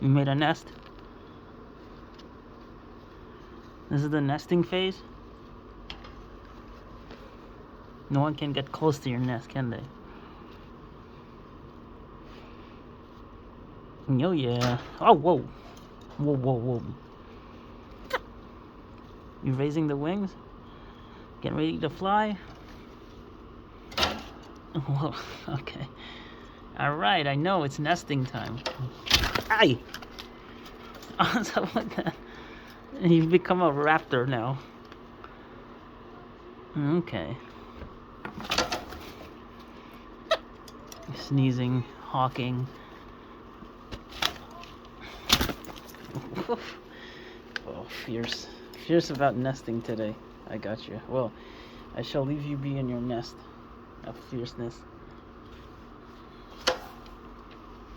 You made a nest? This is the nesting phase? No one can get close to your nest, can they? Oh yeah. Oh, whoa. Whoa, whoa, whoa. You raising the wings? Getting ready to fly? Whoa, okay. Alright, I know it's nesting time. Aye! So what the? You've become a raptor now. Okay. Sneezing, hawking. Oh, fierce. Fierce about nesting today. I got you. Well, I shall leave you be in your nest of fierceness.